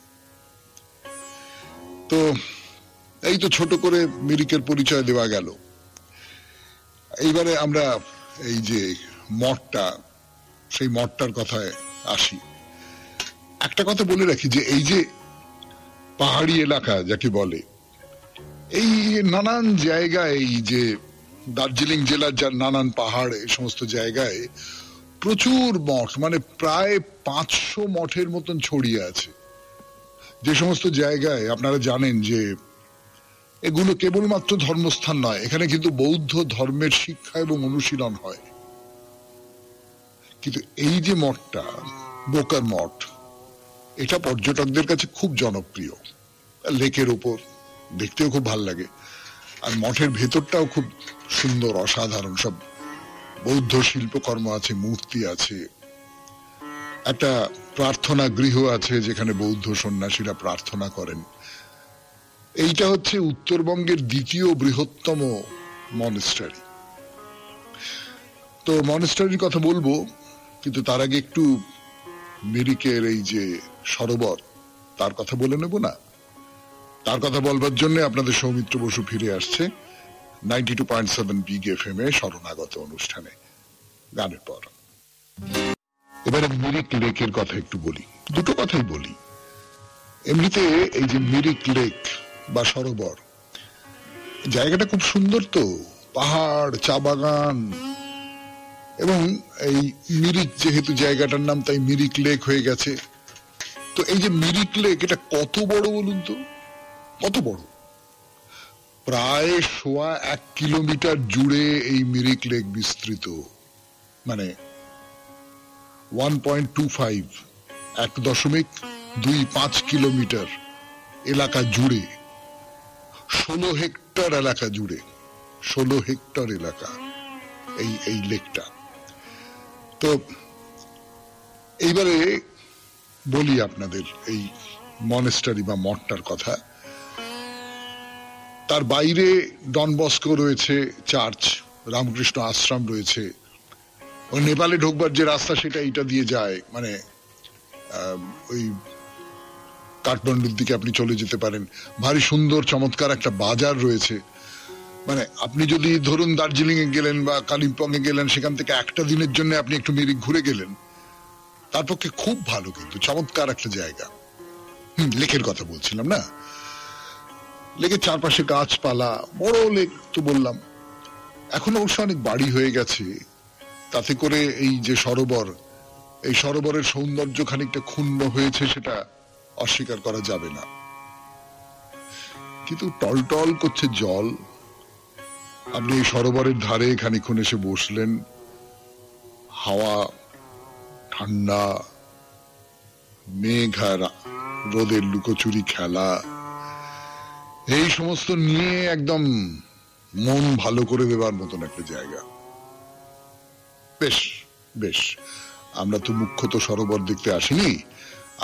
তো এই তো ছোট করে মিরিকের পরিচয় দেওয়া গেল। এইবারে আমরা এই যে মঠটা, সেই মঠটার কথায় আসি। একটা কথা বলে রাখি যে এই যে পাহাড়ি এলাকা যাকে বলে, এই নানান জায়গায়, এই যে দার্জিলিং জেলার যার নানান পাহাড়, এই সমস্ত জায়গায় প্রচুর মঠ, মানে প্রায় 500 মঠের মতন ছড়িয়ে আছে। যে সমস্ত জায়গায় আপনারা জানেন যে এগুলো কেবলমাত্র ধর্মস্থান নয়, এখানে কিন্তু বৌদ্ধ ধর্মের শিক্ষা এবং অনুশীলন হয়। কিন্তু এই যে মঠটা, বোকার মঠ, এটা পর্যটকদের কাছে খুব জনপ্রিয়। লেকের উপর, দেখতেও খুব ভালো লাগে। আর মঠের ভেতরটাও খুব সুন্দর, অসাধারণ। সব বৌদ্ধ শিল্পকর্ম আছে, মূর্তি আছে, একটা প্রার্থনা গৃহ আছে যেখানে বৌদ্ধ সন্ন্যাসীরা প্রার্থনা করেন। এইটা হচ্ছে উত্তরবঙ্গের দ্বিতীয় বৃহত্তম মনেস্টারি। তো মনেস্টারির কথা বলবো, কিন্তু তার আগে একটু মিরিকের এই যে সরোবর, তার কথা বলে নেব না? তার কথা বলবার জন্য আপনাদের সৌমিত্র বসু ফিরে আসছে 92.7 বিগ এফএম এ শরণাগত অনুষ্ঠানে, গানের পর। এবারে মিরিক লেকের কথা একটু বলি, দুটো কথাই বলি। এমনিতে এই যে মিরিক লেক বা সরোবর, জায়গাটা খুব সুন্দর। তো পাহাড়, চা বাগান, এবং এই মিরিক যেহেতু জায়গাটার নাম, তাই মিরিক লেক হয়ে গেছে। তো এই যে মিরিক লেক, এটা কত বড় বলুন তো? কত বড়? প্রায় 1.25 কিলোমিটার জুড়ে এই মিরিক লেক বিস্তৃত, মানে 1.25, 1.25 কিলোমিটার এলাকা জুড়ে, 16 হেক্টর এলাকা জুড়ে, 16 হেক্টর এলাকা এই লেকটা। তো এইবারে বলি আপনাদের এই মনেস্টারি বা মঠটার কথা। তার বাইরে ডন বস্কো রয়েছে, চার্চ, রামকৃষ্ণ আশ্রম রয়েছে। ওই নেপালে ঢোকবার যে রাস্তা সেটা এইটা দিয়ে যায়, মানে ওই কাঠমান্ডুর দিকে আপনি চলে যেতে পারেন। ভারী সুন্দর চমৎকার একটা বাজার রয়েছে। মানে আপনি যদি ধরুন দার্জিলিং এ গেলেন বা কালিম্পং এ গেলেন, সেখান থেকে একটা দিনের জন্য আপনি একটু মিরিক ঘুরে গেলেন, তার পক্ষে খুব ভালো, কিন্তু চমৎকার একটা জায়গা। লেকের কথা বলছিলাম না, লেকের চারপাশে গাছপালা, বড় লেক তো বললাম। এখন অবশ্য অনেক বাড়ি হয়ে গেছে, তাতে করে এই যে সরোবর, এই সরোবরের সৌন্দর্য খানিকটা ক্ষুণ্ণ হয়েছে, সেটা অস্বীকার করা যাবে না। কিন্তু টলটল করছে জল। আপনি এই সরোবরের ধারে খানিকক্ষণ এসে বসলেন, হাওয়া ঠান্ডা, মেঘ আর রোদের লুকোচুরি খেলা, এই সমস্ত নিয়ে একদম মন ভালো করে দেবার মতন একটা জায়গা। বেশ বেশ, আমরা তো মুখ্যত সরোবর দেখতে আসিনি,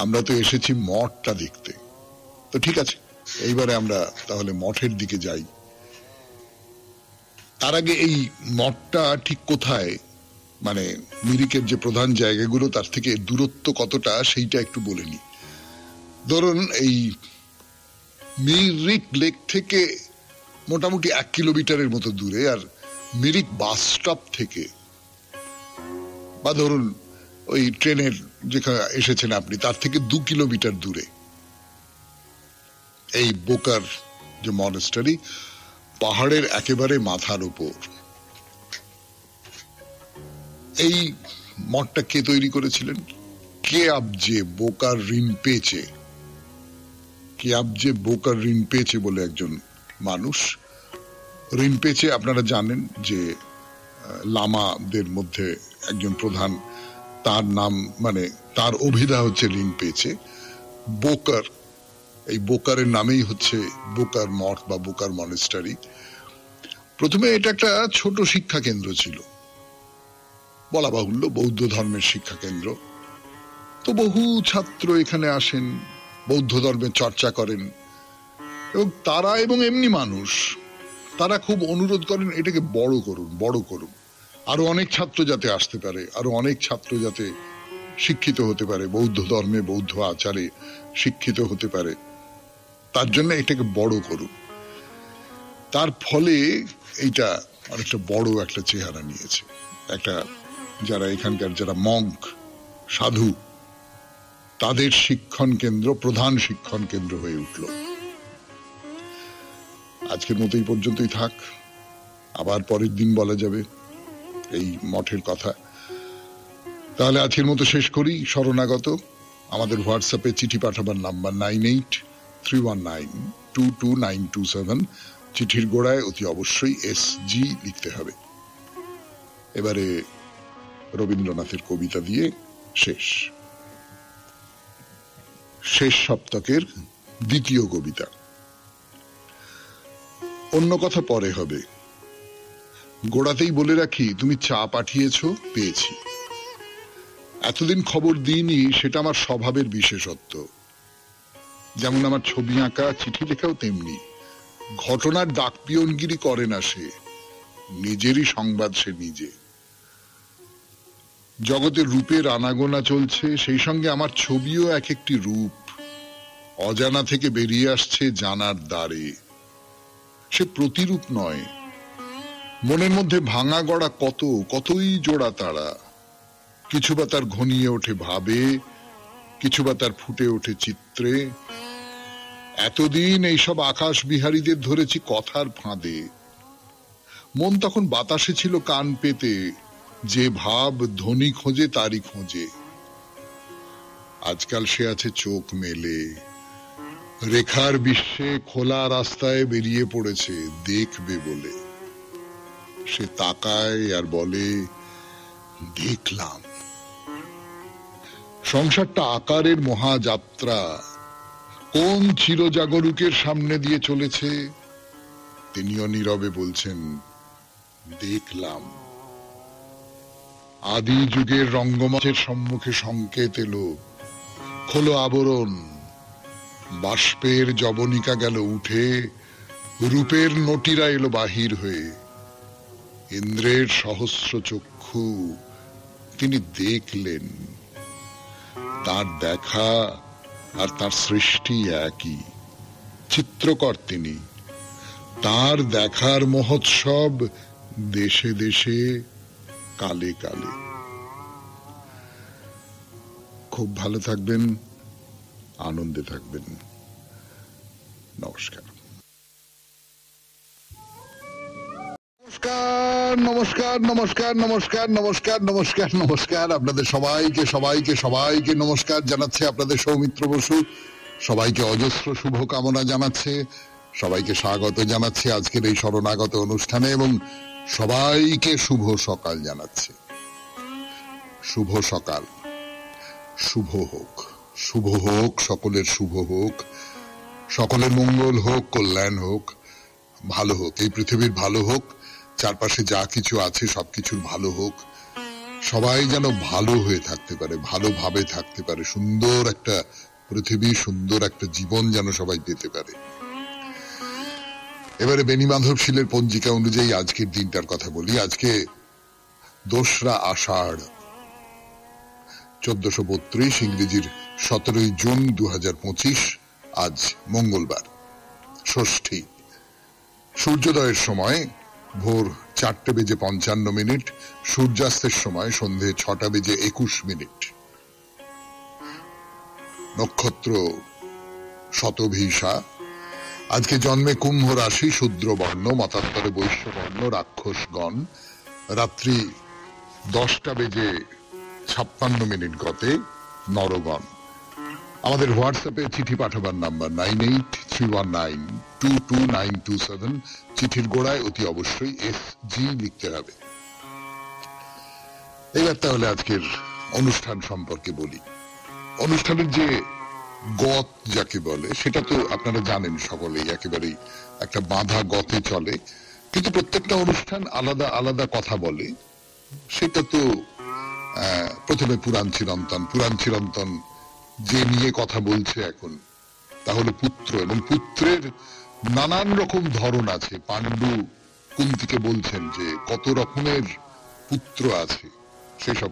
আমরা তো এসেছি মঠটা দেখতে। তো ঠিক আছে, এইবারে আমরা তাহলে মঠের দিকে যাই। তার আগে এই মঠটা ঠিক কোথায়, মানে মিরিকের যে প্রধান জায়গাগুলো তার থেকে দূরত্ব কতটা সেইটা একটু বলে নি। ধরুন এই মিরিক লেক থেকে মোটামুটি 1 কিলোমিটারের মতো দূরে, আর মিরিক বাস স্টপ থেকে, বা ধরুন ওই ট্রেনের যেখানে এসেছেন আপনি তার থেকে 2 কিলোমিটার দূরে এই বোকার যে মনেস্টারি, পাহাড়ের একেবারে মাথার উপর। এই মঠটা কে তৈরি করেছিলেন? কেয়াবজে বোকার রিনপেচে। কেয়াবজে বোকার রিনপেচে বলে একজন মানুষ। রিনপেচে আপনারা জানেন যে লামাদের মধ্যে একজন প্রধান, তার নাম, মানে তার অভিধা হচ্ছে রিনপেচে। বোকার, এই বোকারের নামেই হচ্ছে বোকার মঠ বা বোকার মনেস্টারি। প্রথমে এটা একটা ছোট শিক্ষা কেন্দ্র ছিল, বলা বাহুল্য বৌদ্ধ ধর্মের শিক্ষা কেন্দ্র। তো বহু ছাত্র এখানে আসেন, বৌদ্ধ ধর্মের চর্চা করেন, এবং তারা এবং এমনি মানুষ তারা খুব অনুরোধ করেন এটাকে বড় করুন, বড় করুন, আরো অনেক ছাত্র যাতে আসতে পারে, আরো অনেক ছাত্র যাতে শিক্ষিত হতে পারে, বৌদ্ধ ধর্মে বৌদ্ধ আচারে শিক্ষিত হতে পারে, তার জন্য এটাকে বড় করুন। তার ফলে এইটা অনেকটা বড় একটা চেহারা নিয়েছে। একটা যারা এখানকার যারা মঙ্ক, সাধু, তাদের শিক্ষণ কেন্দ্র, প্রধান শিক্ষণ কেন্দ্র হয়ে উঠল। আজকের মতো এই পর্যন্তই থাক, আবার পরের দিন বলা যাবে এই মঠের কথা। তাহলে আজকের মতো শেষ করি। শরণাগত আমাদের হোয়াটসঅ্যাপে চিঠি পাঠাবার নাম্বার 9831922927। চিঠির গোড়ায় অতি অবশ্যই SG লিখতে হবে। এবারে রবীন্দ্রনাথের কবিতা দিয়ে শেষ সপ্তকের দ্বিতীয় কবিতা। অন্য কথা পরে হবে, গোড়াতেই বলে রাখি, তুমি চা পাঠিয়েছ, পেয়েছি। এতদিন খবর দিইনি, সেটা আমার স্বভাবের বিশেষত্ব। যেমন আমার ছবি আঁকা, চিঠি লেখাও তেমনি। ঘটনার ডাক পিয়নগিরি করে না সে, নিজেরই সংবাদ সে নিজে। জগতের রূপের আনাগোনা চলছে, সেই সঙ্গে আমার ছবিও এক একটি রূপ, অজানা থেকে বেরিয়ে আসছে জানার দ্বারে। সে প্রতিরূপ নয়, মনের মধ্যে ভাঙা গড়া কতই জোড়া তারা। কিছু বা তার ঘনিয়ে ওঠে ভাবে, কিছু বা তার ফুটে ওঠে চিত্রে। এতদিন এইসব আকাশ বিহারীদের ধরেছি কথার ফাঁদে। মন তখন বাতাসে ছিল কান পেতে, যে ভাব ধ্বনি খোঁজে তারই খোঁজে। আজকাল সে আছে চোখ মেলে, রেখার বিশ্বে খোলা রাস্তায় বেরিয়ে পড়েছে দেখবে বলে। সে তাকায় আর বলে, দেখলাম। সংসারটা আকারের মহাযাত্রা, কোন চিরজাগরুকের সামনে দিয়ে চলেছে, তিনিও নীরবে বলছেন, দেখলাম। আদি যুগের রঙ্গমঞ্চের সম্মুখে সংকেত এলো, খোলো আবরণ। বাষ্পের জবনিকা গেল উঠে, রূপের নটিরা এলো বাহির হয়ে, ইন্দ্রের সহস্র চক্ষু তিনি দেখলেন। তার দেখা আর তার সৃষ্টি একই, চিত্রকর তিনি। তার দেখার মহোৎসব দেশে দেশে, কালে কালে। খুব ভালো থাকবেন, আনন্দে থাকবেন। নমস্কার। নমস্কার নমস্কার নমস্কার নমস্কার নমস্কার নমস্কার আপনাদের সবাইকে সবাইকে সবাইকে নমস্কার জানাচ্ছে আপনাদের সৌমিত্র বসু। সবাইকে অজস্র শুভ কামনা জানাচ্ছে, সবাইকে স্বাগত জানাচ্ছে আজকের এই শরণাগত অনুষ্ঠানে, এবং সবাইকে শুভ সকাল জানাচ্ছে। শুভ সকাল, শুভ হোক, শুভ হোক, সকলের শুভ হোক, সকলের মঙ্গল হোক, কল্যাণ হোক, ভালো হোক, এই পৃথিবীর ভালো হোক, চারপাশে যা কিছু আছে সবকিছুর ভালো হোক। সবাই যেন ভালো হয়ে থাকতে পারে, ভালোভাবে থাকতে পারে, সুন্দর একটা পৃথিবী, সুন্দর একটা জীবন যেন সবাই পেতে পারে। এবারে বেণীমাধব শীলের পঞ্জিকা অনুযায়ী আজকের দিনটার কথা বলি। আজকে 2রা আষাঢ়, 1432, ইংরেজির 17ই জুন 2025, আজ মঙ্গলবার, ষষ্ঠী। সূর্যোদয়ের সময় ভোর 4:55, সূর্যাস্তের সময় সন্ধে 6:21। নক্ষত্র শতভিষা। আজকে জন্মে কুম্ভ রাশি, শূদ্র বর্ণ, মতান্তরে বৈশ্য বর্ণ, রাক্ষসগণ। রাত্রি 10:56 গতে, নরগণ। আমাদের হোয়াটসঅ্যাপে চিঠি পাঠাবার নাম্বার 9831922927। চিঠির গোড়ায় অতি অবশ্যই SG লিখতে হবে। এবার তাহলে আজকের অনুষ্ঠান সম্পর্কে বলি। অনুষ্ঠানের যে গত যাকে বলে সেটা তো আপনারা জানেন সকলেই, একেবারেই একটা বাঁধা গতে চলে, কিন্তু প্রত্যেকটা অনুষ্ঠান আলাদা আলাদা কথা বলে। সেটা তো প্রথমে পুরাণ চিরন্তন যে নিয়ে কথা বলছে এখন, তাহলে পুত্র, এবং পুত্রের নানান রকম ধরন আছে। পাণ্ডু কুন্তিকে বলছেন যে কত রকমের পুত্র আছে, সেসব